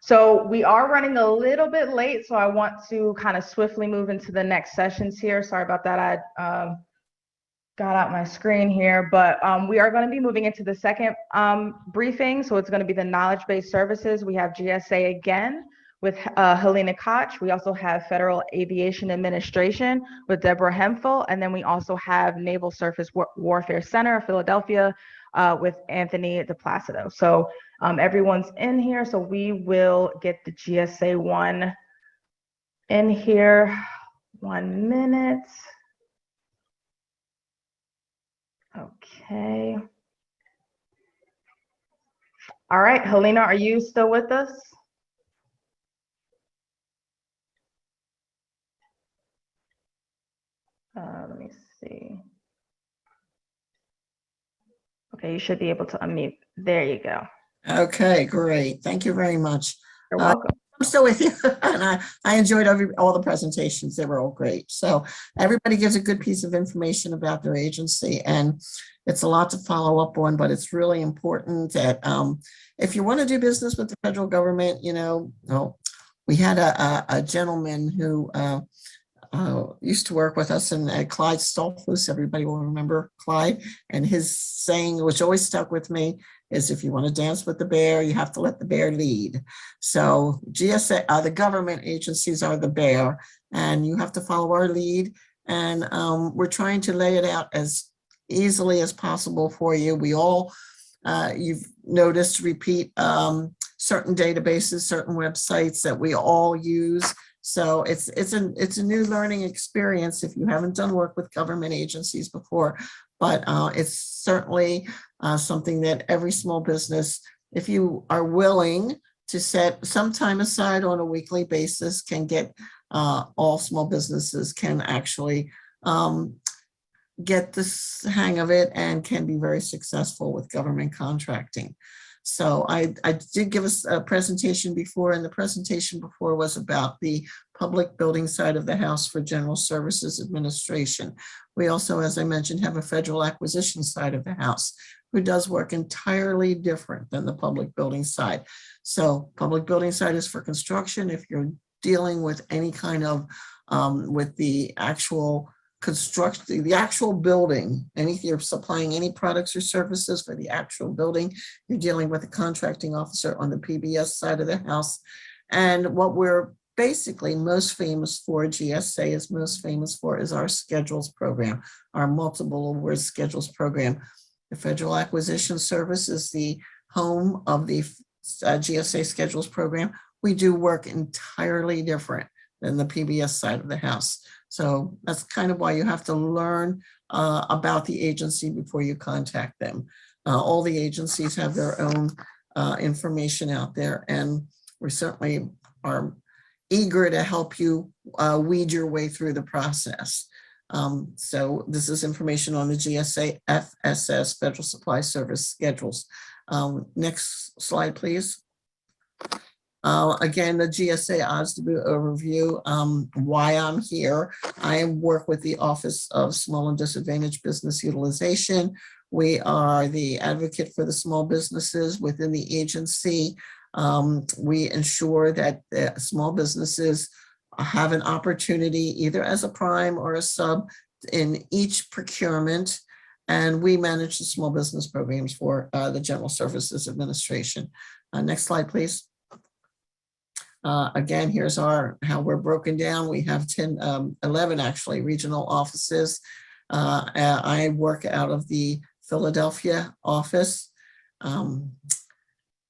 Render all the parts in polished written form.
So we are running a little bit late, so I want to kind of swiftly move into the next sessions here. Sorry about that. I got out my screen here, but we are going to be moving into the second briefing. So it's going to be the knowledge-based services. We have GSA again with Helena Koch. We also have Federal Aviation Administration with Deborah Hemphill. And then we also have Naval Surface Warfare Center of Philadelphia with Anthony DePlacido. So everyone's in here. So we will get the GSA one in here. 1 minute. Okay. All right, Helena, are you still with us? Let me see. Okay, you should be able to unmute. There you go. Okay, great. Thank you very much. You're welcome. I'm still with you, and I enjoyed all the presentations. They were all great. So everybody gives a good piece of information about their agency, and it's a lot to follow up on, but it's really important that if you want to do business with the federal government, we had a gentleman who used to work with us, and Clyde Stolfus, everybody will remember Clyde, and his saying, which always stuck with me, is if you want to dance with the bear, you have to let the bear lead. So GSA, the government agencies are the bear, and you have to follow our lead. And we're trying to lay it out as easily as possible for you. We all, you've noticed, repeat certain databases, certain websites that we all use. So it's a new learning experience if you haven't done work with government agencies before, but it's certainly something that every small business, if you are willing to set some time aside on a weekly basis, can get, all small businesses can actually get the hang of it and can be very successful with government contracting. So I did give us a presentation before, and the presentation before was about the public building side of the house for General Services Administration. We also, as I mentioned, have a federal acquisition side of the house who does work entirely different than the public building side. So public building side is for construction. If you're dealing with any kind of, with the actual construction, the actual building, if you're supplying any products or services for the actual building, you're dealing with a contracting officer on the PBS side of the house. And what we're basically most famous for, GSA is most famous for, is our schedules program, our multiple award schedules program. The Federal Acquisition Service is the home of the GSA schedules program. We do work entirely different than the PBS side of the house. So that's kind of why you have to learn about the agency before you contact them. All the agencies have their own information out there, and we certainly are eager to help you weed your way through the process. So this is information on the GSA FSS, Federal Supply Service schedules. Next slide, please. Again, the GSA OSDB overview, why I'm here. I work with the Office of Small and Disadvantaged Business Utilization. We are the advocate for the small businesses within the agency. We ensure that small businesses have an opportunity either as a prime or a sub in each procurement. And we manage the small business programs for the General Services Administration. Next slide, please. Again, here's how we're broken down. We have 11 actually regional offices. I work out of the Philadelphia office. The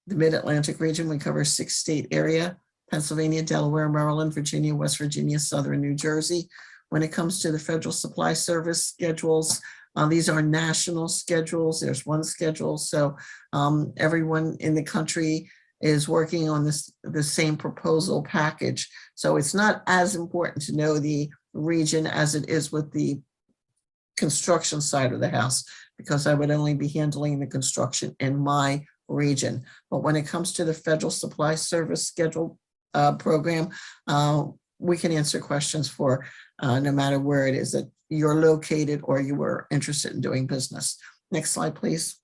Mid-Atlantic region, we cover 6-state area: Pennsylvania, Delaware, Maryland, Virginia, West Virginia, Southern New Jersey. When it comes to the Federal Supply Service schedules, these are national schedules. There's one schedule. So everyone in the country is working on the same proposal package. So it's not as important to know the region as it is with the construction side of the house, because I would only be handling the construction in my region. But when it comes to the Federal Supply Service schedule program, we can answer questions for no matter where it is that you're located or you were interested in doing business. Next slide, please.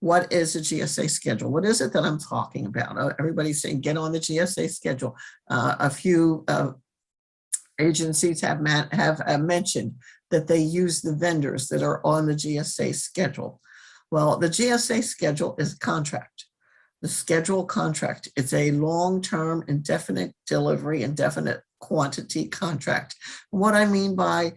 what is a GSA schedule? What is it that I'm talking about? Everybody's saying, get on the GSA schedule. A few agencies have mentioned that they use the vendors that are on the GSA schedule. Well, the GSA schedule is a contract. The schedule contract, it's a long-term, indefinite delivery, indefinite quantity contract. What I mean by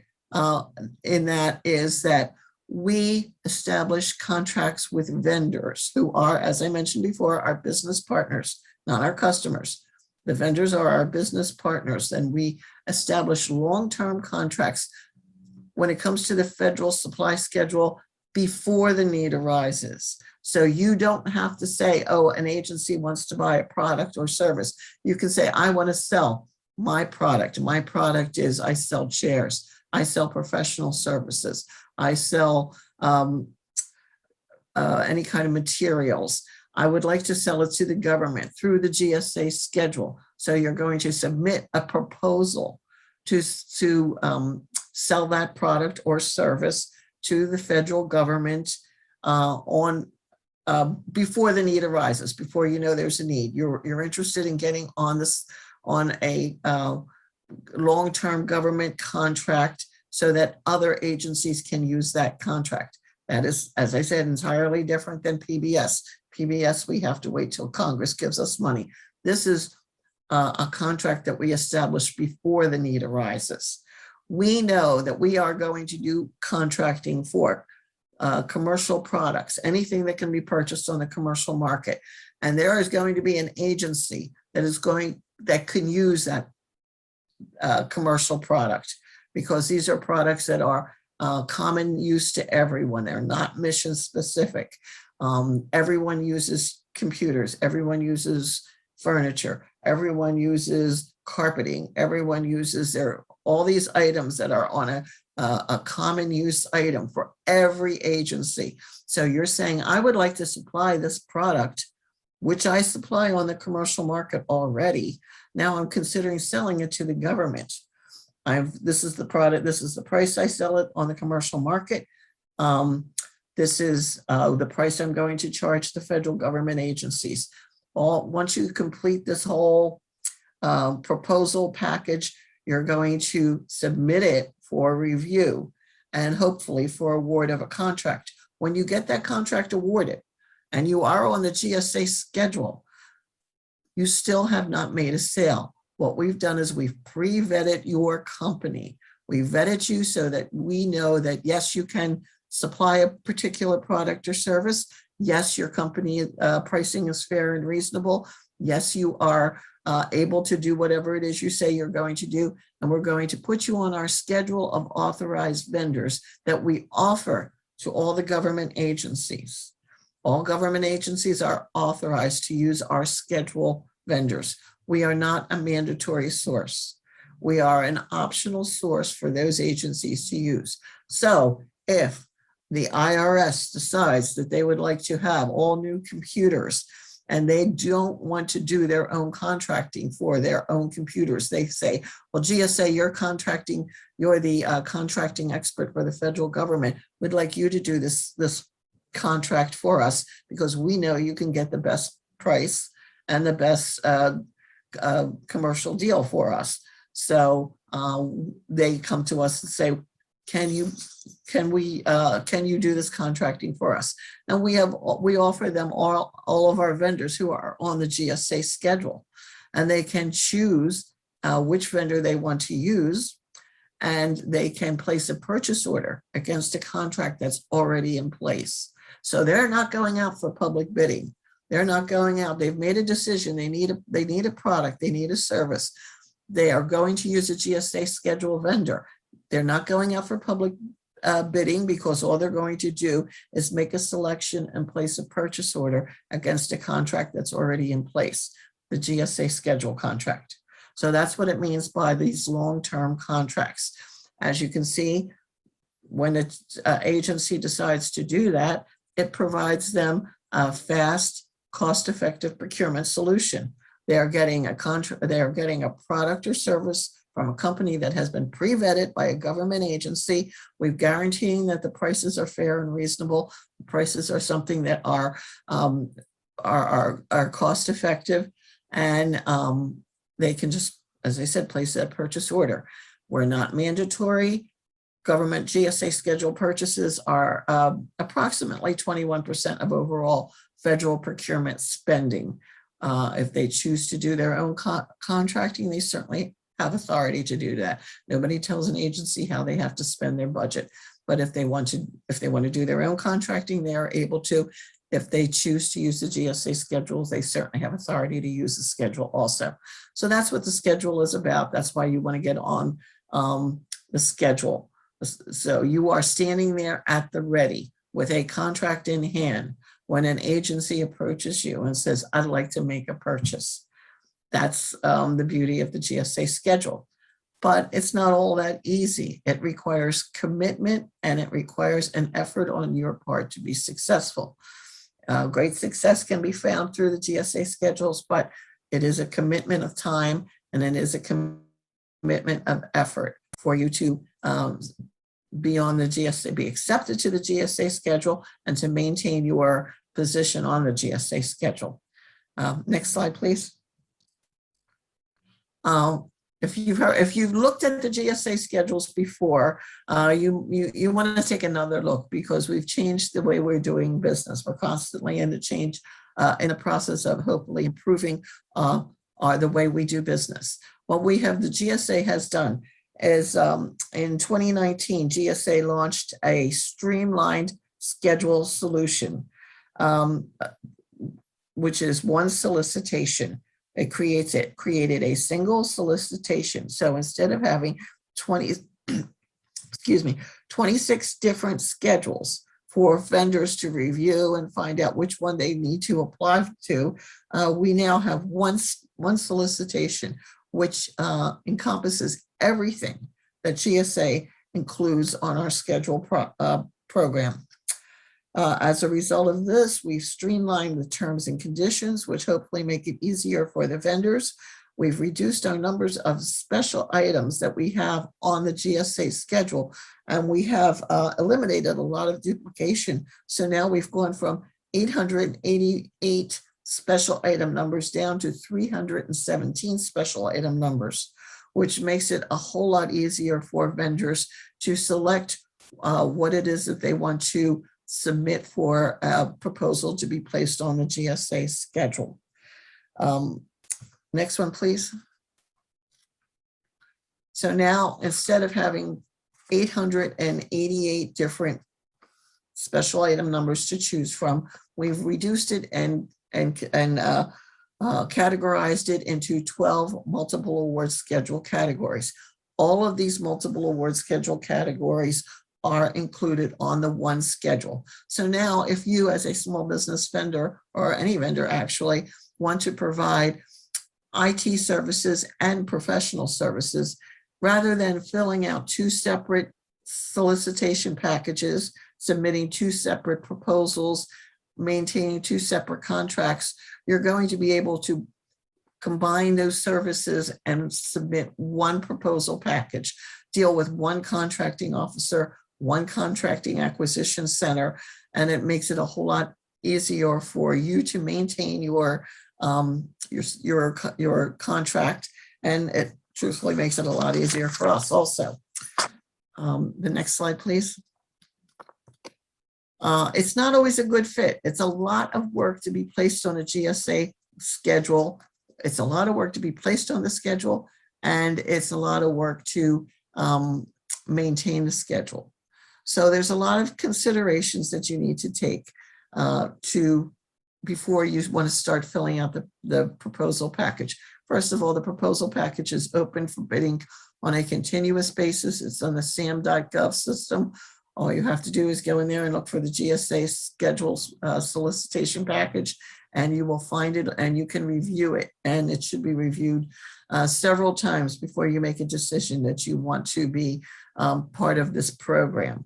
in that is that we establish contracts with vendors who are, as I mentioned before, our business partners, not our customers. The vendors are our business partners, and we establish long-term contracts when it comes to the federal supply schedule before the need arises. So you don't have to say, oh, an agency wants to buy a product or service. You can say, I want to sell my product. My product is, I sell chairs. I sell professional services. I sell any kind of materials. I would like to sell it to the government through the GSA schedule. So you're going to submit a proposal to sell that product or service to the federal government before the need arises, before you know there's a need. You're interested in getting on a long-term government contract so that other agencies can use that contract. That is, as I said, entirely different than PBS. PBS, we have to wait till Congress gives us money. This is a contract that we establish before the need arises. We know that we are going to do contracting for commercial products, anything that can be purchased on the commercial market. And there is going to be an agency that can use that commercial product, because these are products that are common use to everyone. They're not mission specific. Everyone uses computers. Everyone uses furniture. Everyone uses carpeting. Everyone uses all these items that are on a common use item for every agency. So you're saying, I would like to supply this product, which I supply on the commercial market already. Now I'm considering selling it to the government. This is the product, this is the price I sell it on the commercial market. This is the price I'm going to charge the federal government agencies. Once you complete this whole proposal package, you're going to submit it for review and hopefully for award of a contract. When you get that contract awarded and you are on the GSA schedule, you still have not made a sale. What we've done is we've pre-vetted your company. We vetted you so that we know that, yes, you can supply a particular product or service. Yes, your company pricing is fair and reasonable. Yes, you are able to do whatever it is you say you're going to do. And we're going to put you on our schedule of authorized vendors that we offer to all the government agencies. All government agencies are authorized to use our schedule vendors. We are not a mandatory source. We are an optional source for those agencies to use. So if the IRS decides that they would like to have all new computers and they don't want to do their own contracting for their own computers, they say, well, GSA, you're the contracting expert for the federal government. We'd like you to do this contract for us because we know you can get the best price and the best commercial deal for us. So they come to us and say, can you do this contracting for us? And we offer them all of our vendors who are on the GSA schedule, and they can choose which vendor they want to use, and they can place a purchase order against a contract that's already in place. So they're not going out for public bidding. They're not going out. They've made a decision. They need a product. They need a service. They are going to use a GSA schedule vendor. They're not going out for public bidding, because all they're going to do is make a selection and place a purchase order against a contract that's already in place, the GSA schedule contract. So that's what it means by these long-term contracts. As you can see, when an agency decides to do that, it provides them a fast, cost-effective procurement solution. They are getting a product or service from a company that has been pre-vetted by a government agency. We're guaranteeing that the prices are fair and reasonable. The prices are something that are cost effective, and they can just, as I said, place that purchase order. We're not mandatory. Government GSA schedule purchases are approximately 21% of overall federal procurement spending. If they choose to do their own contracting, they certainly have authority to do that. Nobody tells an agency how they have to spend their budget, but if they want to do their own contracting, they are able to. If they choose to use the GSA schedules, they certainly have authority to use the schedule also. So that's what the schedule is about. That's why you want to get on the schedule. So you are standing there at the ready with a contract in hand when an agency approaches you and says, I'd like to make a purchase. That's the beauty of the GSA schedule. But it's not all that easy. It requires commitment and it requires an effort on your part to be successful. Great success can be found through the GSA schedules, but it is a commitment of time and it is a commitment of effort for you to be on the GSA, be accepted to the GSA schedule, and to maintain your position on the GSA schedule. Next slide, please. If you've looked at the GSA schedules before, you want to take another look, because we've changed the way we're doing business. We're constantly in a process of hopefully improving the way we do business. What the GSA has done is in 2019, GSA launched a streamlined schedule solution, which is one solicitation. It created a single solicitation. So instead of having 26 different schedules for vendors to review and find out which one they need to apply to, we now have one solicitation, which encompasses everything that GSA includes on our schedule program. As a result of this, we've streamlined the terms and conditions, which hopefully make it easier for the vendors. We've reduced our numbers of special items that we have on the GSA schedule, and we have eliminated a lot of duplication. So now we've gone from 888 special item numbers down to 317 special item numbers, which makes it a whole lot easier for vendors to select what it is that they want to submit for a proposal to be placed on the GSA schedule. Next one, please. So now, instead of having 888 different special item numbers to choose from, we've reduced it and categorized it into 12 multiple award schedule categories. All of these multiple award schedule categories are included on the one schedule. So now if you, as a small business vendor, or any vendor actually, want to provide IT services and professional services, rather than filling out two separate solicitation packages, submitting two separate proposals, maintaining two separate contracts, you're going to be able to combine those services and submit one proposal package, deal with one contracting officer, one contracting acquisition center, and it makes it a whole lot easier for you to maintain your contract, and it truthfully makes it a lot easier for us also. The next slide, please. It's not always a good fit. It's a lot of work to be placed on a GSA schedule. It's a lot of work to be placed on the schedule, and it's a lot of work to maintain the schedule. So there's a lot of considerations that you need to take before you want to start filling out the proposal package. First of all, the proposal package is open for bidding on a continuous basis. It's on the sam.gov system. All you have to do is go in there and look for the GSA schedules solicitation package, and you will find it and you can review it. And it should be reviewed several times before you make a decision that you want to be part of this program.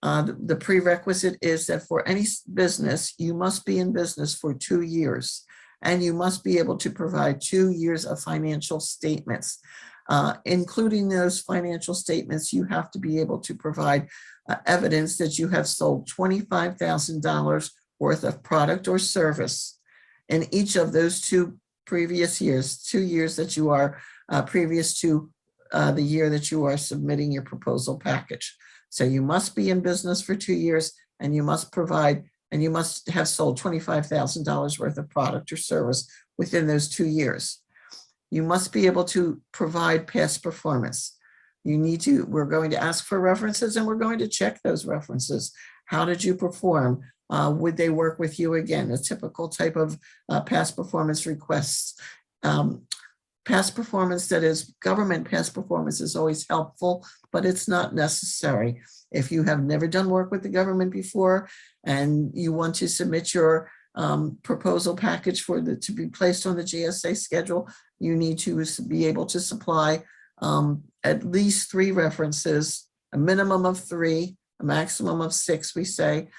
The prerequisite is that for any business, you must be in business for 2 years, and you must be able to provide 2 years of financial statements. Including those financial statements, you have to be able to provide evidence that you have sold $25,000 worth of product or service in each of those 2 previous years, 2 years that you are previous to the year that you are submitting your proposal package. So you must be in business for 2 years, and you must have sold $25,000 worth of product or service within those 2 years. You must be able to provide past performance. We're going to ask for references, and we're going to check those references. How did you perform? Would they work with you again? A typical type of past performance requests. Past performance, that is government past performance, is always helpful, but it's not necessary. If you have never done work with the government before and you want to submit your proposal package to be placed on the GSA schedule, you need to be able to supply at least 3 references, a minimum of 3, a maximum of 6, we say,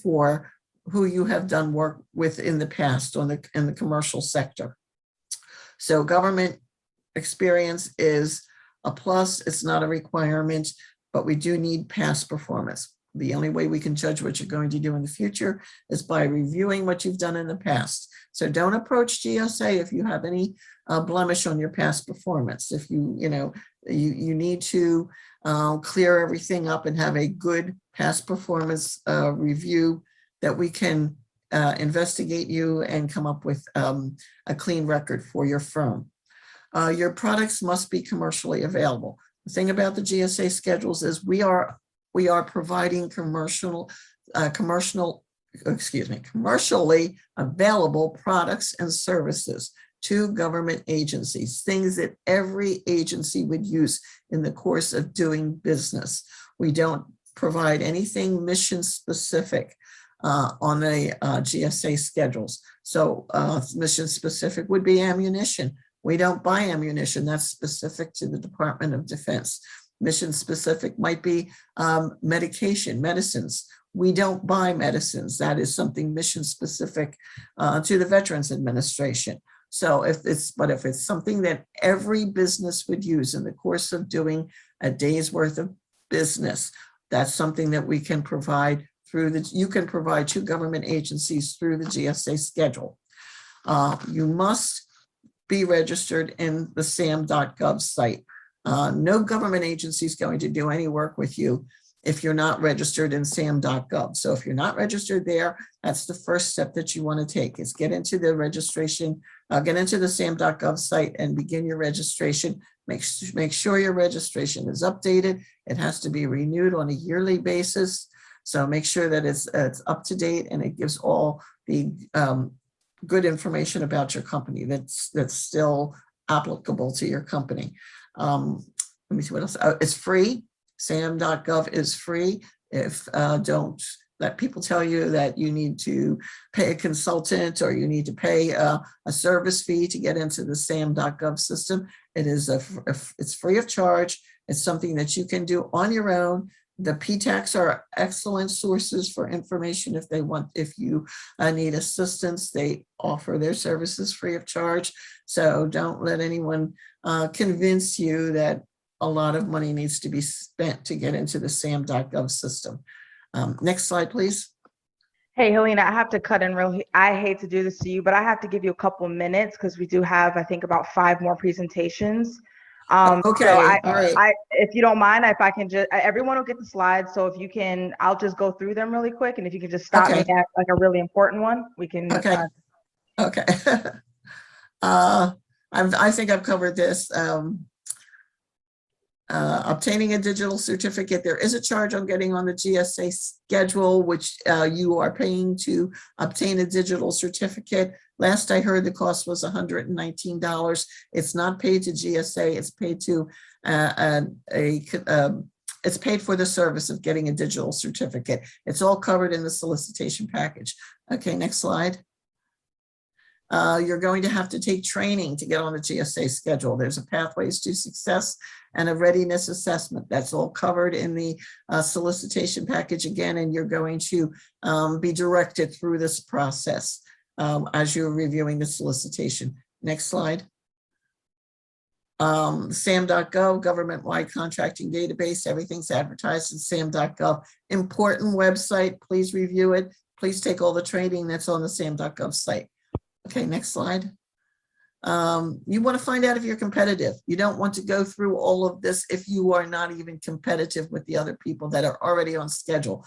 for who you have done work with in the past in the commercial sector. So government experience is a plus. It's not a requirement, but we do need past performance. The only way we can judge what you're going to do in the future is by reviewing what you've done in the past. So don't approach GSA if you have any blemish on your past performance. If you need to clear everything up and have a good past performance review that we can investigate you and come up with a clean record for your firm. Your products must be commercially available. The thing about the GSA schedules is we are providing commercially available products and services to government agencies, things that every agency would use in the course of doing business. We don't provide anything mission specific on the GSA schedules. So mission specific would be ammunition. We don't buy ammunition. That's specific to the Department of Defense. Mission specific might be medicines. We don't buy medicines. That is something mission specific to the Veterans Administration. So if it's something that every business would use in the course of doing a day's worth of business, that's something that we can provide you can provide to government agencies through the GSA schedule. You must be registered in the sam.gov site. No government agency is going to do any work with you if you're not registered in sam.gov. So if you're not registered there, that's the first step that you want to take, is get into the registration, get into the sam.gov site and begin your registration. Make sure your registration is updated. It has to be renewed on a yearly basis. So make sure that it's up to date and it gives all the good information about your company that's still applicable to your company. Let me see what else. It's free. sam.gov is free. Don't let people tell you that you need to pay a consultant or you need to pay a service fee to get into the sam.gov system. It's free of charge. It's something that you can do on your own. The PTACs are excellent sources for information if you need assistance. They offer their services free of charge. So don't let anyone convince you that a lot of money needs to be spent to get into the sam.gov system. Next slide, please. Hey, Helena, I have to cut in I hate to do this to you, but I have to give you a couple minutes because we do have, I think, about 5 more presentations. Okay, so all right. if you don't mind, if I can just, everyone will get the slides. So if you can, I'll just go through them really quick. And if you can just stop me at like a really important one, we can. Okay. Okay. I think I've covered this. Obtaining a digital certificate. There is a charge on getting on the GSA schedule, which you are paying to obtain a digital certificate. Last I heard, the cost was $119. It's not paid to GSA. It's paid to it's paid for the service of getting a digital certificate. It's all covered in the solicitation package. Okay, next slide. You're going to have to take training to get on the GSA schedule. There's a pathways to success and a readiness assessment. That's all covered in the solicitation package again, and you're going to be directed through this process as you're reviewing the solicitation. Next slide. SAM.gov, government-wide contracting database. Everything's advertised in SAM.gov. Important website. Please review it. Please take all the training that's on the SAM.gov site. Okay, next slide. You want to find out if you're competitive. You don't want to go through all of this if you are not even competitive with the other people that are already on schedule.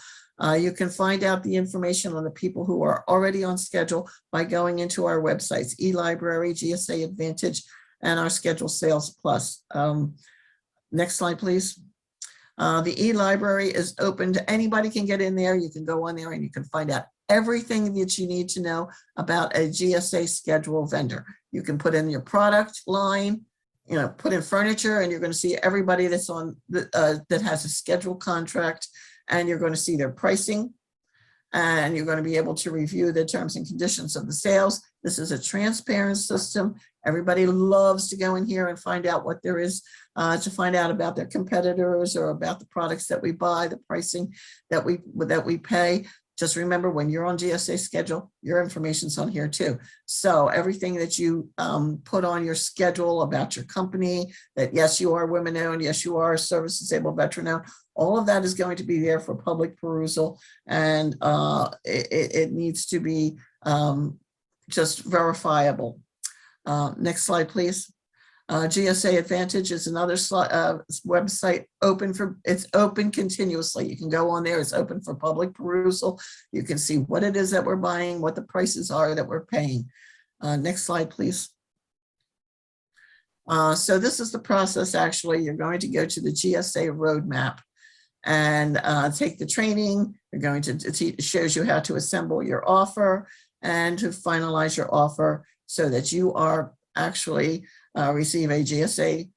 You can find out the information on the people who are already on schedule by going into our websites, eLibrary, GSA Advantage, and our Schedule Sales Plus. Next slide, please. The eLibrary is open to anybody can get in there. You can go on there and you can find out everything that you need to know about a GSA schedule vendor. You can put in your product line, put in furniture, and you're going to see everybody that's on that has a schedule contract, and you're going to see their pricing, and you're going to be able to review the terms and conditions of the sales. This is a transparent system. Everybody loves to go in here and find out what there is to find out about their competitors or about the products that we buy, the pricing that we pay. Just remember, when you're on GSA schedule, your information's on here too. So everything that you put on your schedule about your company, that yes, you are women-owned, yes, you are service-disabled veteran-owned, all of that is going to be there for public perusal, and it needs to be just verifiable. Next slide, please. GSA Advantage is another website it's open continuously. You can go on there, it's open for public perusal. You can see what it is that we're buying, what the prices are that we're paying. Next slide, please. So this is the process. Actually, you're going to go to the GSA roadmap and take the training. You're going to, it shows you how to assemble your offer and to finalize your offer so that you are actually receive a GSA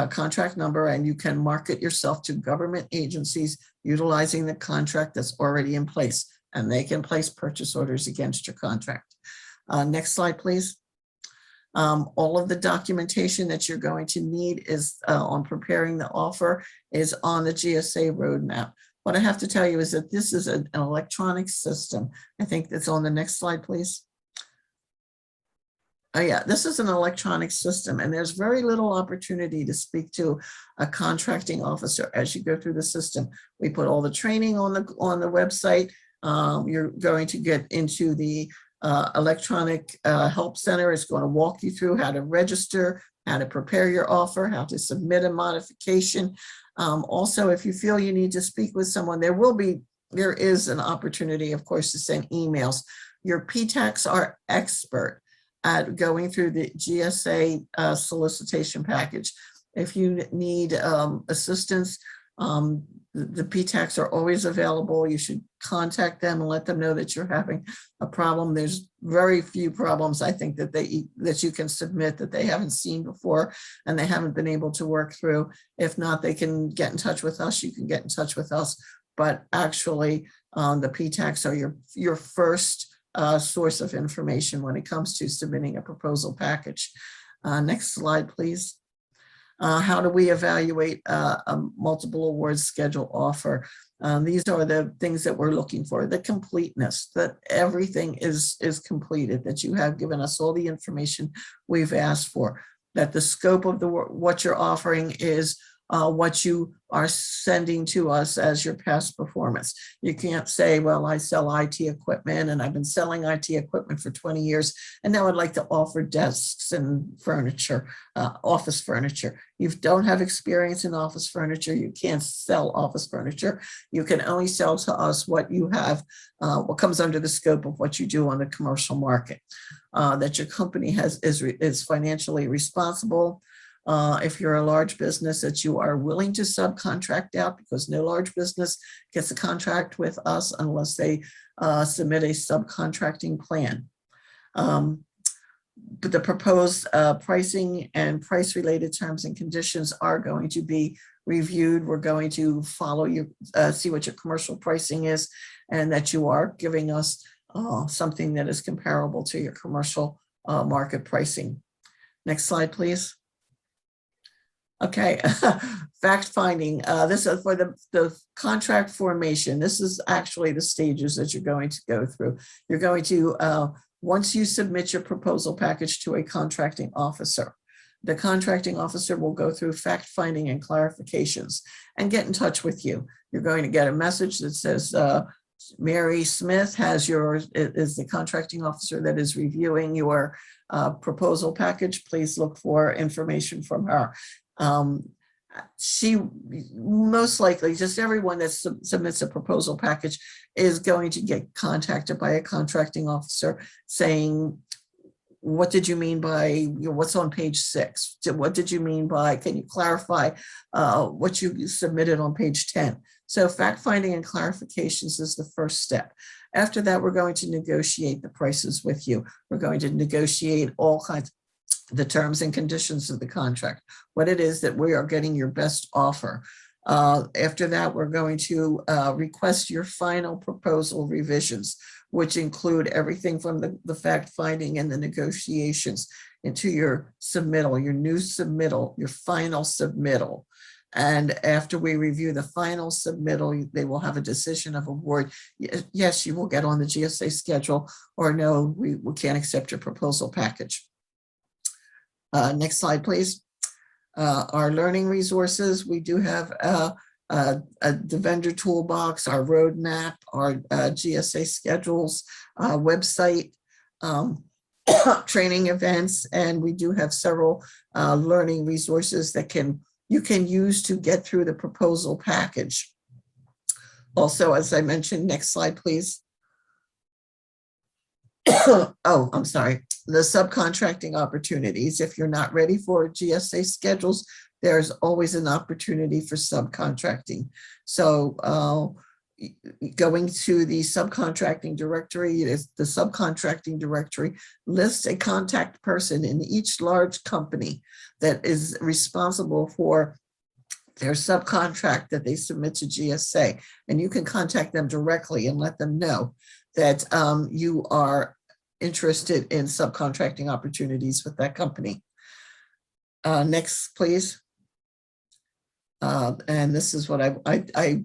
contract number, and you can market yourself to government agencies utilizing the contract that's already in place, and they can place purchase orders against your contract. Next slide, please. All of the documentation that you're going to need is on preparing the offer is on the GSA roadmap. What I have to tell you is that this is an electronic system. I think that's on the next slide, please. Oh yeah, this is an electronic system, and there's very little opportunity to speak to a contracting officer as you go through the system. We put all the training on the website. You're going to get into the electronic help center. It's going to walk you through how to register, how to prepare your offer, how to submit a modification. Also, if you feel you need to speak with someone, there is an opportunity, of course, to send emails. Your PTACs are expert at going through the GSA solicitation package. If you need assistance, the PTACs are always available. You should contact them and let them know that you're having a problem. There's very few problems, I think, that you can submit that they haven't seen before and they haven't been able to work through. If not, they can get in touch with us. You can get in touch with us. But actually, the PTACs are your first source of information when it comes to submitting a proposal package. Next slide, please. How do we evaluate a multiple awards schedule offer? These are the things that we're looking for: the completeness, that everything is completed, that you have given us all the information we've asked for, that the scope of what you're offering is what you are sending to us as your past performance. You can't say, well, I sell IT equipment and I've been selling IT equipment for 20 years, and now I'd like to offer desks and furniture, office furniture. You don't have experience in office furniture. You can't sell office furniture. You can only sell to us what you have, what comes under the scope of what you do on the commercial market, that your company is financially responsible. If you're a large business, that you are willing to subcontract out, because no large business gets a contract with us unless they submit a subcontracting plan. But the proposed pricing and price related terms and conditions are going to be reviewed. We're going to follow you, see what your commercial pricing is, and that you are giving us something that is comparable to your commercial market pricing. Next slide, please. Okay, fact finding. This is for the contract formation. This is actually the stages that you're going to go through. You're going to, once you submit your proposal package to a contracting officer, The contracting officer will go through fact finding and clarifications and get in touch with you. You're going to get a message that says, Mary Smith is the contracting officer that is reviewing your proposal package. Please look for information from her. She most likely, just everyone that submits a proposal package is going to get contacted by a contracting officer saying, what did you mean by what's on page 6? What did you mean by, can you clarify what you submitted on page 10? So fact finding and clarifications is the first step. After that, we're going to negotiate the prices with you. We're going to negotiate all kinds, the terms and conditions of the contract, what it is that we are getting your best offer. After that, we're going to request your final proposal revisions, which include everything from the fact finding and the negotiations into your submittal, your new submittal, your final submittal. And after we review the final submittal, they will have a decision of award. Yes, you will get on the GSA schedule, or no, we can't accept your proposal package. Next slide, please. Our learning resources, we do have the vendor toolbox, our roadmap, our GSA schedules, website, training events, and we do have several learning resources that you can use to get through the proposal package. Also, as I mentioned, next slide, please. Oh, I'm sorry. The subcontracting opportunities. If you're not ready for GSA schedules, there's always an opportunity for subcontracting. So going to the subcontracting directory, the subcontracting directory lists a contact person in each large company that is responsible for their subcontract that they submit to GSA. And you can contact them directly and let them know that you are interested in subcontracting opportunities with that company. Next, please. And this is what I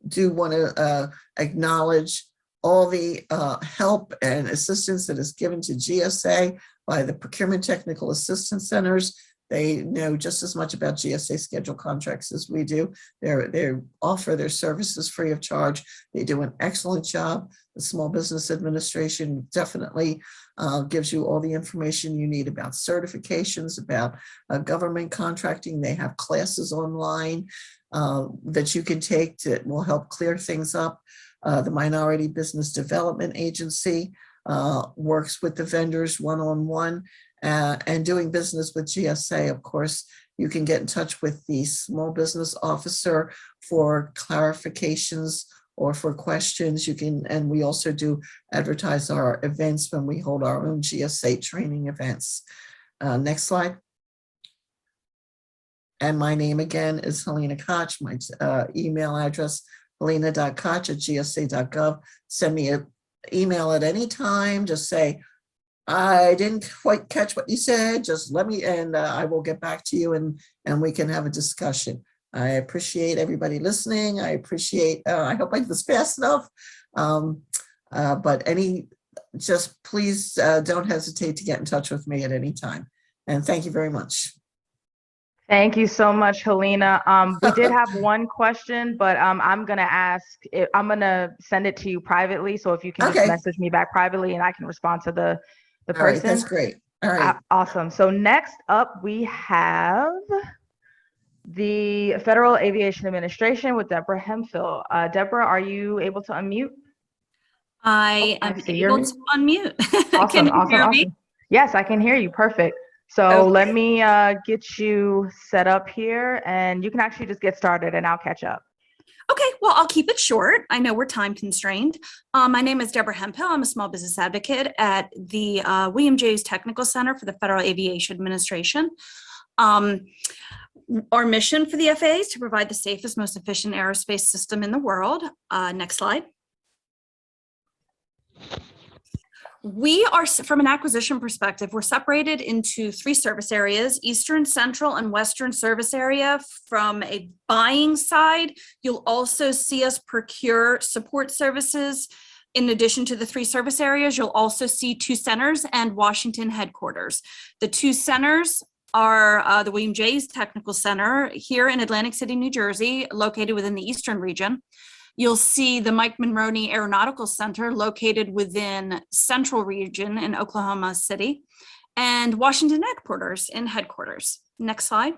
do want to acknowledge all the help and assistance that is given to GSA by the Procurement Technical Assistance Centers. They know just as much about GSA schedule contracts as we do. They offer their services free of charge. They do an excellent job. The Small Business Administration definitely gives you all the information you need about certifications, about government contracting. They have classes online that you can take that will help clear things up. The Minority Business Development Agency works with the vendors one-on-one. And doing business with GSA, of course, you can get in touch with the small business officer for clarifications or for questions. You can, and we also do advertise our events when we hold our own GSA training events. Next slide. And my name again is Helena Koch. My email address, helena.koch@gsa.gov. Send me an email at any time. Just say, I didn't quite catch what you said. Just let me, and I will get back to you and we can have a discussion. I appreciate everybody listening. I appreciate, I hope I did this fast enough. But just please don't hesitate to get in touch with me at any time. And thank you very much. Thank you so much, Helena. We did have one question, but I'm going to send it to you privately. So if you can just message me back privately and I can respond to the person. All right, that's great. All right. Awesome. So next up, we have the Federal Aviation Administration with Deborah Hemphill. Deborah, are you able to unmute? I am able to unmute. Awesome, awesome. Yes, I can hear you. Perfect. So let me get you set up here and you can actually just get started and I'll catch up. Okay, well, I'll keep it short. I know we're time constrained. My name is Deborah Hemphill. I'm a small business advocate at the William J's Technical Center for the Federal Aviation Administration. Our mission for the FAA is to provide the safest, most efficient aerospace system in the world. Next slide. We are, from an acquisition perspective, we're separated into 3 service areas: Eastern, Central, and Western service area. From a buying side, you'll also see us procure support services. In addition to the 3 service areas, you'll also see 2 centers and Washington headquarters. The 2 centers are the William J's Technical Center here in Atlantic City, New Jersey, located within the Eastern region. You'll see the Mike Monroney Aeronautical Center located within Central region in Oklahoma City, and Washington headquarters in headquarters. Next slide.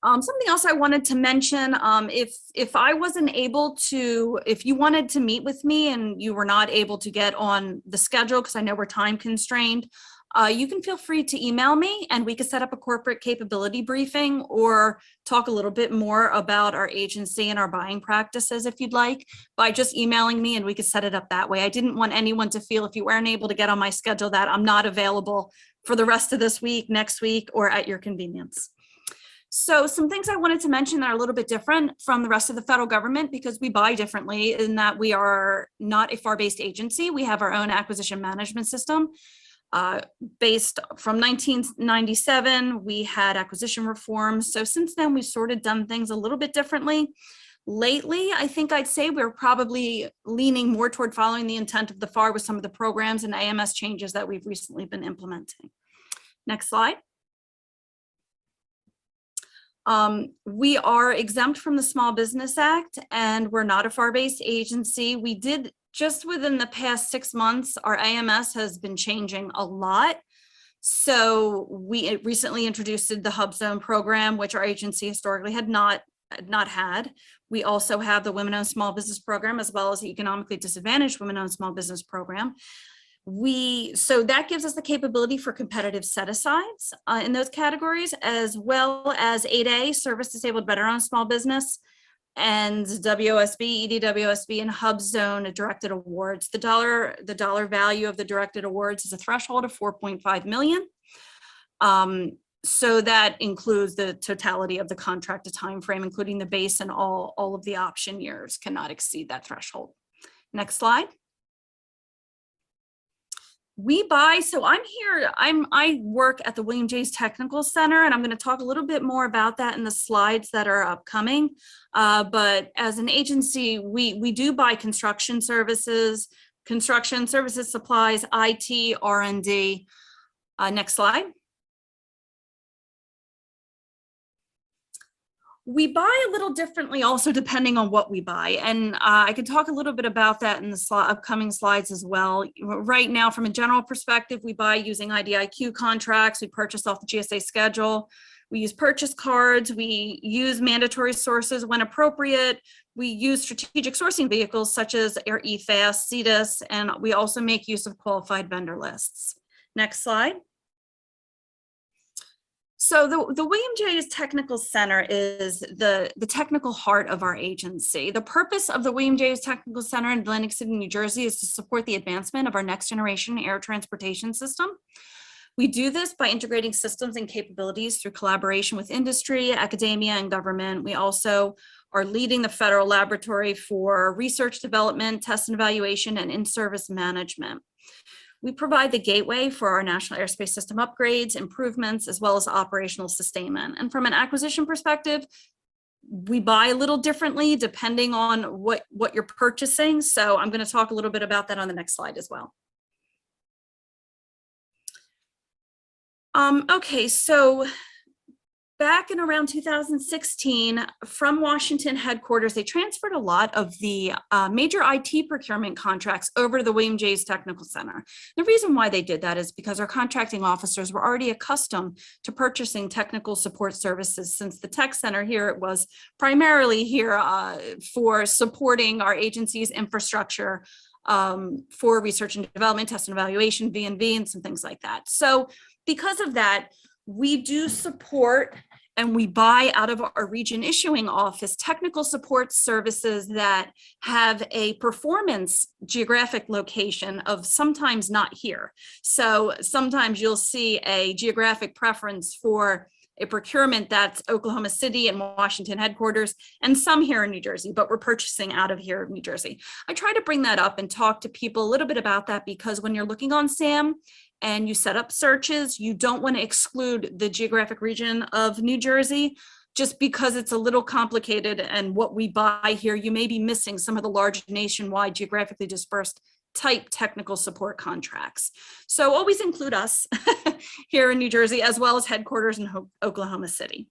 Something else I wanted to mention, if I wasn't able to, if you wanted to meet with me and you were not able to get on the schedule, because I know we're time constrained, you can feel free to email me and we could set up a corporate capability briefing or talk a little bit more about our agency and our buying practices if you'd like, by just emailing me, and we could set it up that way. I didn't want anyone to feel, if you weren't able to get on my schedule, that I'm not available for the rest of this week, next week, or at your convenience. So some things I wanted to mention that are a little bit different from the rest of the federal government, because we buy differently in that we are not a FAR-based agency. We have our own acquisition management system. Based from 1997, we had acquisition reforms. So since then, we've sort of done things a little bit differently. Lately, I think I'd say we're probably leaning more toward following the intent of the FAR with some of the programs and AMS changes that we've recently been implementing. Next slide. We are exempt from the Small Business Act, and we're not a FAR-based agency. We did, just within the past 6 months, our AMS has been changing a lot. So we recently introduced the Hub Zone program, which our agency historically had not had. We also have the Women-Owned Small Business Program, as well as the Economically Disadvantaged Women-Owned Small Business Program. So that gives us the capability for competitive set-asides in those categories, as well as 8A, Service Disabled Veteran Small Business, and WOSB, EDWSB, and Hub Zone directed awards. The dollar value of the directed awards is a threshold of 4.5 million. So that includes the totality of the contracted time frame, including the base, and all of the option years cannot exceed that threshold. Next slide. We buy, so I'm here, I work at the William J's Technical Center, and I'm going to talk a little bit more about that in the slides that are upcoming. But as an agency, we do buy construction services, supplies, IT, R&D. Next slide. We buy a little differently also depending on what we buy. And I can talk a little bit about that in the upcoming slides as well. Right now, from a general perspective, we buy using IDIQ contracts. We purchase off the GSA schedule. We use purchase cards. We use mandatory sources when appropriate. We use strategic sourcing vehicles such as our EFAS, CEDIS, and we also make use of qualified vendor lists. Next slide. So the William J's Technical Center is the technical heart of our agency. The purpose of the William J's Technical Center in Atlantic City, New Jersey is to support the advancement of our next generation air transportation system. We do this by integrating systems and capabilities through collaboration with industry, academia, and government. We also are leading the federal laboratory for research, development, test and evaluation, and in-service management. We provide the gateway for our national airspace system upgrades, improvements, as well as operational sustainment. And from an acquisition perspective, we buy a little differently depending on what you're purchasing. So I'm going to talk a little bit about that on the next slide as well. Okay, so back in around 2016, from Washington headquarters, they transferred a lot of the major IT procurement contracts over to the William J's Technical Center. The reason why they did that is because our contracting officers were already accustomed to purchasing technical support services, since the tech center here was primarily here for supporting our agency's infrastructure for research and development, test and evaluation, V&V, and some things like that. So because of that, we do support and we buy out of our region issuing office technical support services that have a performance geographic location of sometimes not here. So sometimes you'll see a geographic preference for a procurement that's Oklahoma City and Washington headquarters, and some here in New Jersey, but we're purchasing out of here in New Jersey. I try to bring that up and talk to people a little bit about that, because when you're looking on SAM and you set up searches, you don't want to exclude the geographic region of New Jersey, just because it's a little complicated, and what we buy here, you may be missing some of the large nationwide geographically dispersed type technical support contracts. So always include us here in New Jersey, as well as headquarters in Oklahoma City.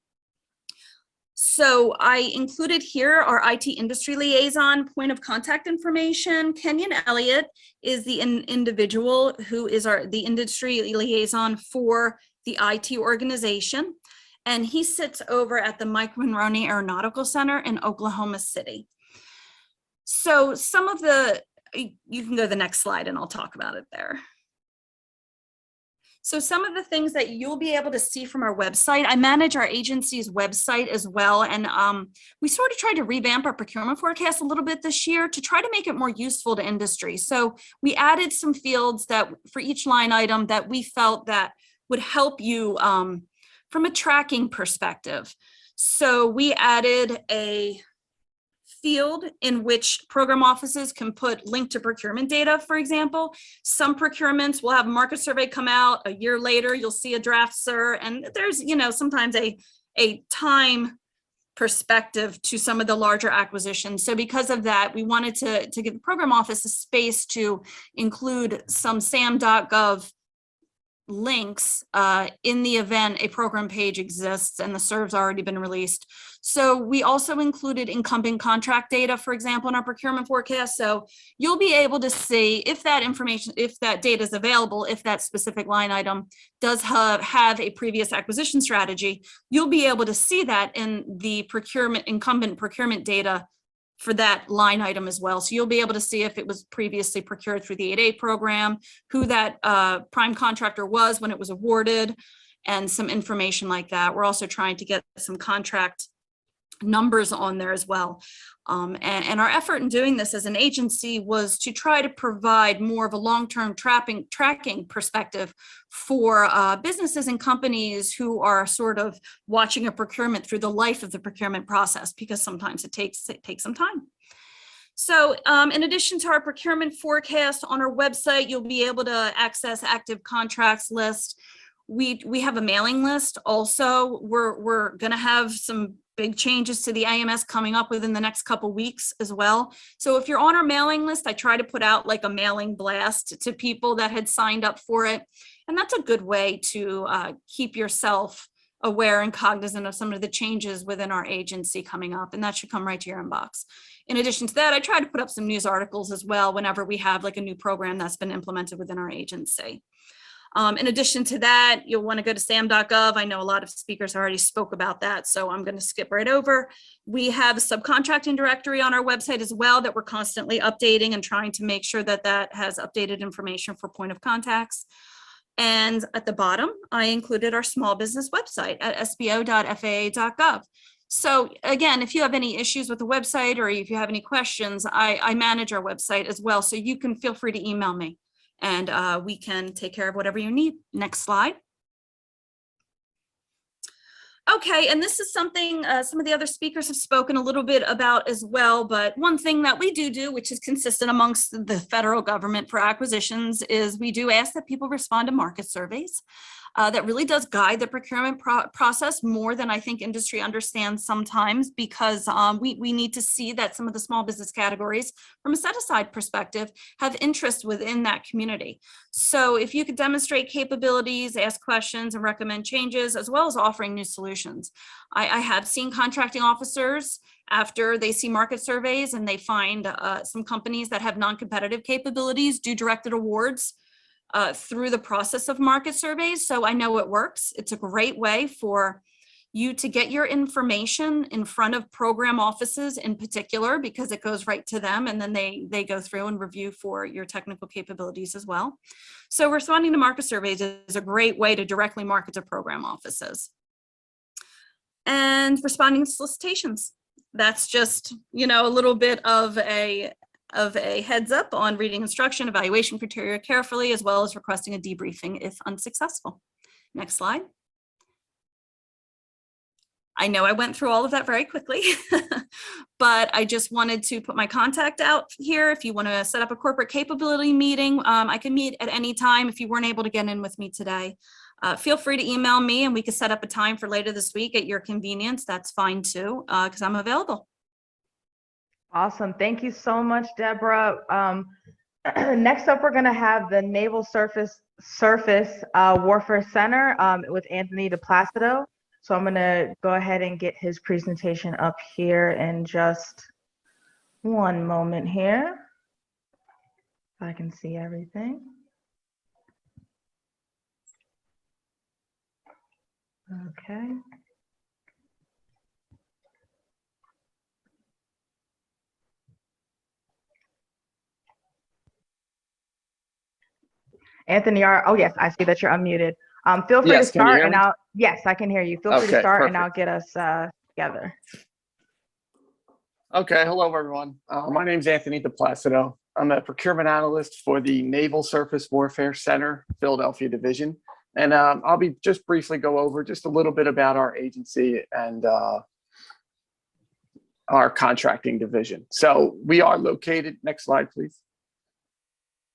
So I included here our IT industry liaison point of contact information. Kenyon Elliott is the individual who is the industry liaison for the IT organization. And he sits over at the Mike Monroney Aeronautical Center in Oklahoma City. So some of you can go to the next slide and I'll talk about it there. So some of the things that you'll be able to see from our website, I manage our agency's website as well. And we sort of tried to revamp our procurement forecast a little bit this year to try to make it more useful to industry. So we added some fields that for each line item that we felt that would help you from a tracking perspective. So we added a field in which program offices can put link to procurement data, for example. Some procurements will have a market survey come out a year later, you'll see a draft SIR, and there's, sometimes a time perspective to some of the larger acquisitions. So because of that, we wanted to give the program office a space to include some sam.gov links in the event a program page exists and the SIR's already been released. So we also included incumbent contract data, for example, in our procurement forecast. So you'll be able to see if that information, if that data is available, if that specific line item does have a previous acquisition strategy, you'll be able to see that in the incumbent procurement data for that line item as well. So you'll be able to see if it was previously procured through the 8A program, who that prime contractor was when it was awarded, and some information like that. We're also trying to get some contract numbers on there as well. And our effort in doing this as an agency was to try to provide more of a long-term tracking perspective for businesses and companies who are sort of watching a procurement through the life of the procurement process, because sometimes it takes some time. So in addition to our procurement forecast on our website, you'll be able to access active contracts list. We have a mailing list also. We're going to have some big changes to the AMS coming up within the next couple weeks as well. So if you're on our mailing list, I try to put out like a mailing blast to people that had signed up for it. And that's a good way to keep yourself aware and cognizant of some of the changes within our agency coming up, and that should come right to your inbox. In addition to that, I try to put up some news articles as well whenever we have like a new program that's been implemented within our agency. In addition to that, you'll want to go to sam.gov. I know a lot of speakers already spoke about that, so I'm going to skip right over. We have a subcontracting directory on our website as well that we're constantly updating and trying to make sure that that has updated information for point of contacts. And at the bottom, I included our small business website at sbo.faa.gov. So again, if you have any issues with the website or if you have any questions, I manage our website as well, so you can feel free to email me. And we can take care of whatever you need. Next slide. Okay, and this is something some of the other speakers have spoken a little bit about as well, but one thing that we do, which is consistent amongst the federal government for acquisitions, is we do ask that people respond to market surveys. That really does guide the procurement process more than I think industry understands sometimes, because we need to see that some of the small business categories from a set-aside perspective have interest within that community. So if you could demonstrate capabilities, ask questions, and recommend changes, as well as offering new solutions. I have seen contracting officers, after they see market surveys and they find some companies that have non-competitive capabilities, do directed awards through the process of market surveys. So I know it works. It's a great way for you to get your information in front of program offices in particular, because it goes right to them, and then they go through and review for your technical capabilities as well. So responding to market surveys is a great way to directly market to program offices. And responding to solicitations. That's just, a little bit of a heads up on reading instruction, evaluation criteria carefully, as well as requesting a debriefing if unsuccessful. Next slide. I know I went through all of that very quickly, but I just wanted to put my contact out here. If you want to set up a corporate capability meeting, I can meet at any time. If you weren't able to get in with me today, feel free to email me and we can set up a time for later this week at your convenience. That's fine too, because I'm available. Awesome. Thank you so much, Deborah. Next up, we're going to have the Naval Surface Warfare Center with Anthony DePlacido. So I'm going to go ahead and get his presentation up here in just one moment here. If I can see everything. Okay. Anthony, oh yes, I see that you're unmuted. Feel free to Yes, can you start hear and me? yes, I can hear you. Feel free to Okay, start and perfect. I'll get us together. Okay, hello everyone. My name is Anthony DePlacido. I'm a procurement analyst for the Naval Surface Warfare Center, Philadelphia Division. And I'll be just briefly go over just a little bit about our agency and our contracting division. So we are located, next slide, please.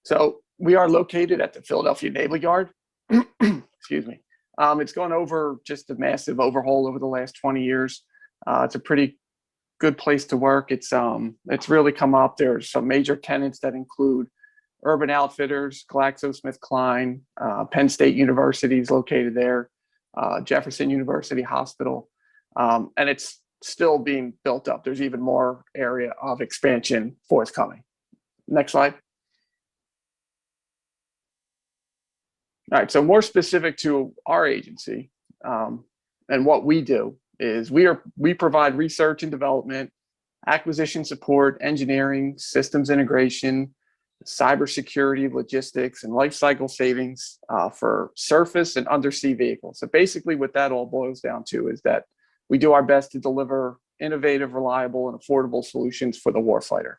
So we are located at the Philadelphia Naval Yard. Excuse me. It's gone over just a massive overhaul over the last 20 years. It's a pretty good place to work. It's really come up. There's some major tenants that include Urban Outfitters, GlaxoSmithKline, Penn State University is located there, Jefferson University Hospital, and it's still being built up. There's even more area of expansion forthcoming. Next slide. All right, so more specific to our agency and what we do is we provide research and development, acquisition support, engineering, systems integration, cybersecurity, logistics, and life cycle savings for surface and undersea vehicles. So basically what that all boils down to is that we do our best to deliver innovative, reliable, and affordable solutions for the warfighter.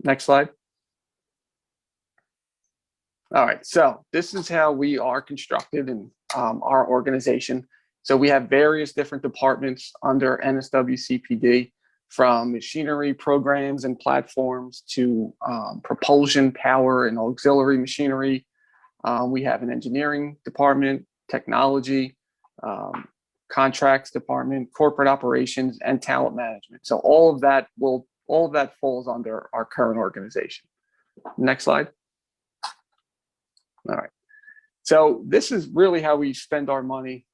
Next slide. All right, so this is how we are constructed in our organization. So we have various different departments under NSW CPD, from machinery programs and platforms to propulsion, power, and auxiliary machinery. We have an engineering department, technology, contracts department, corporate operations, and talent management. So all of that falls under our current organization. Next slide. All right. So this is really how we spend our money.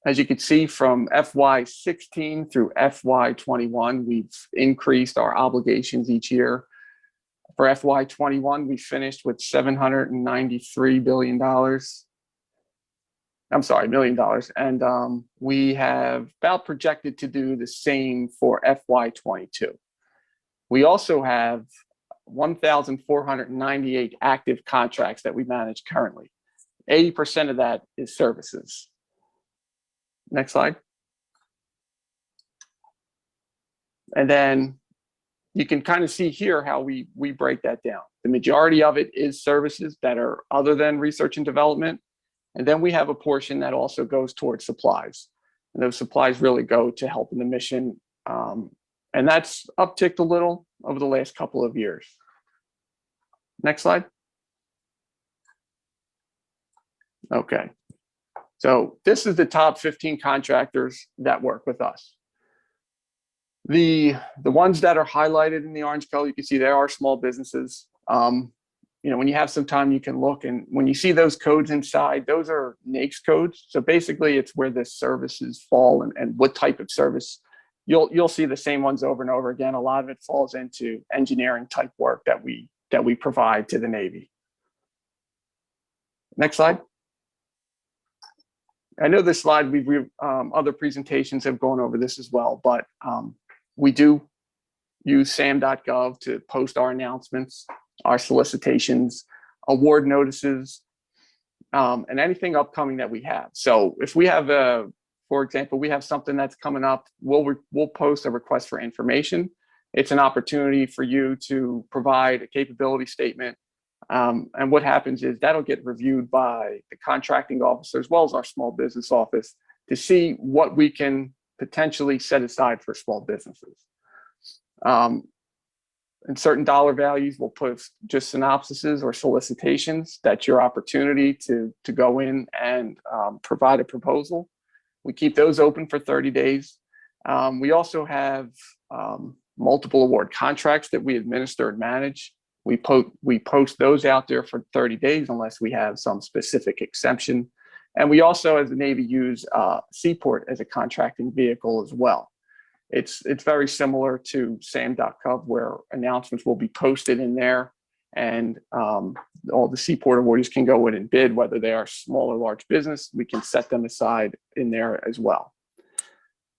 As you can see, from FY16 through FY21, we've increased our obligations each year. For FY21, we finished with $793 billion. I'm sorry, $1 million. And we have about projected to do the same for FY22. We also have 1,498 active contracts that we manage currently. 80% of that is services. Next slide. And then you can kind of see here how we break that down. The majority of it is services that are other than research and development. And then we have a portion that also goes towards supplies. And those supplies really go to helping the mission. And that's upticked a little over the last couple of years. Next slide. Okay. So this is the top 15 contractors that work with us. The ones that are highlighted in the orange color, you can see there are small businesses. You know, when you have some time, you can look, and when you see those codes inside, those are NAICS codes. So basically, it's where the services fall and what type of service. You'll see the same ones over and over again. A lot of it falls into engineering type work that we provide to the Navy. Next slide. I know this slide, other presentations have gone over this as well, but we do use sam.gov to post our announcements, our solicitations, award notices, and anything upcoming that we have. So if we have for example, we have something that's coming up, we'll post a request for information. It's an opportunity for you to provide a capability statement. And what happens is that'll get reviewed by the contracting officer as well as our small business office to see what we can potentially set aside for small businesses. And certain dollar values, we'll put just synopsises or solicitations. That's your opportunity to go in and provide a proposal. We keep those open for 30 days. We also have multiple award contracts that we administer and manage. We post those out there for 30 days unless we have some specific exemption. And we also, as the Navy, use Seaport as a contracting vehicle as well. It's very similar to SAM.gov, where announcements will be posted in there, and all the Seaport awardees can go in and bid, whether they are small or large business. We can set them aside in there as well.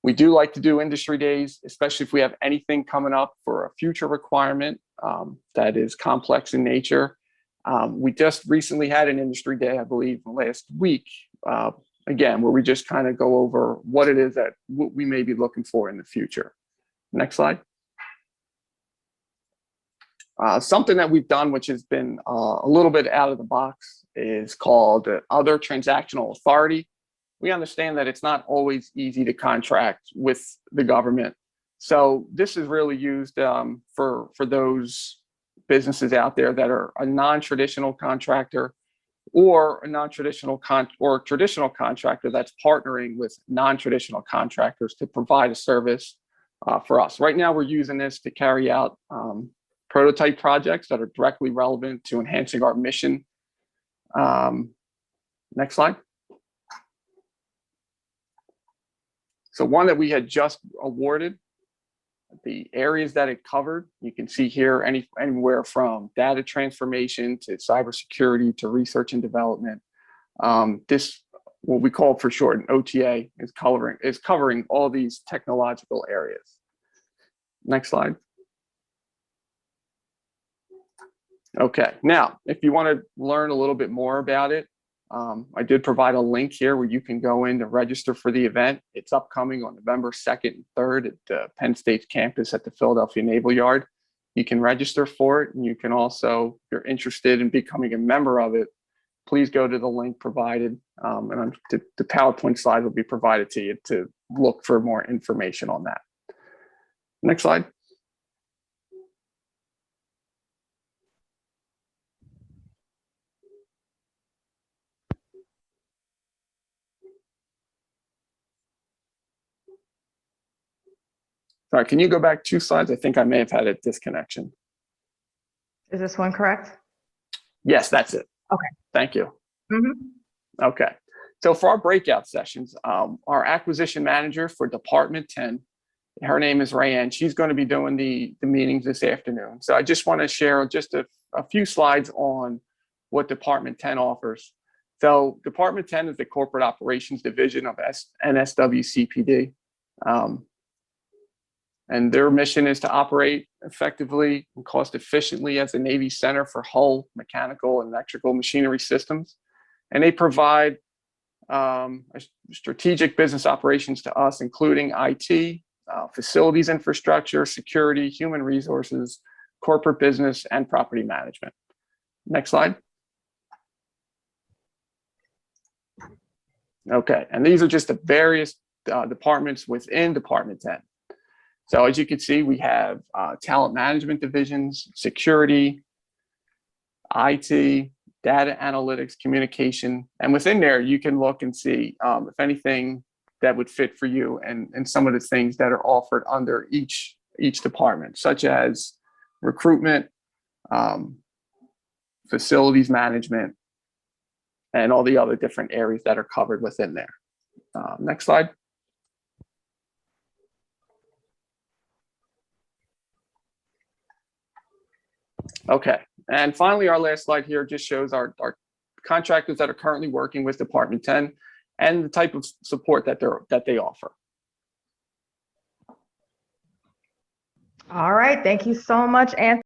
We do like to do industry days, especially if we have anything coming up for a future requirement that is complex in nature. We just recently had an industry day, I believe, last week, again, where we just kind of go over what it is that we may be looking for in the future. Next slide. Something that we've done, which has been a little bit out of the box, is called Other Transactional Authority. We understand that it's not always easy to contract with the government. So this is really used for those businesses out there that are a non-traditional contractor, or a non-traditional or traditional contractor that's partnering with non-traditional contractors to provide a service for us. Right now, we're using this to carry out prototype projects that are directly relevant to enhancing our mission. Next slide. So one that we had just awarded, the areas that it covered, you can see here anywhere from data transformation to cybersecurity to research and development. This, what we call for short an OTA, is covering all these technological areas. Next slide. Okay, now if you want to learn a little bit more about it, I did provide a link here where you can go in to register for the event. It's upcoming on November 2nd and 3rd at Penn State's campus at the Philadelphia Naval Yard. You can register for it, and you can also, if you're interested in becoming a member of it, please go to the link provided, and the PowerPoint slide will be provided to you to look for more information on that. Next slide. Sorry, can you go back 2 slides? I think I may have had a disconnection. Is this one correct? Yes, that's it. Okay. Thank you. Mm-hmm. Okay. So for our breakout sessions, our acquisition manager for Department 10, her name is Rayanne. She's going to be doing the meetings this afternoon. So I just want to share just a few slides on what Department 10 offers. So Department 10 is the corporate operations division of NSWCPD. And their mission is to operate effectively and cost efficiently as a Navy center for hull, mechanical, and electrical machinery systems. And they provide strategic business operations to us, including IT, facilities infrastructure, security, human resources, corporate business, and property management. Next slide. Okay, and these are just the various departments within Department 10. So as you can see, we have talent management divisions, security, IT, data analytics, communication, and within there, you can look and see if anything that would fit for you and some of the things that are offered under each department, such as recruitment, facilities management, and all the other different areas that are covered within there. Next slide. Okay, and finally, our last slide here just shows our contractors that are currently working with Department 10 and the type of support that they offer. All right, thank you so much, Anthony.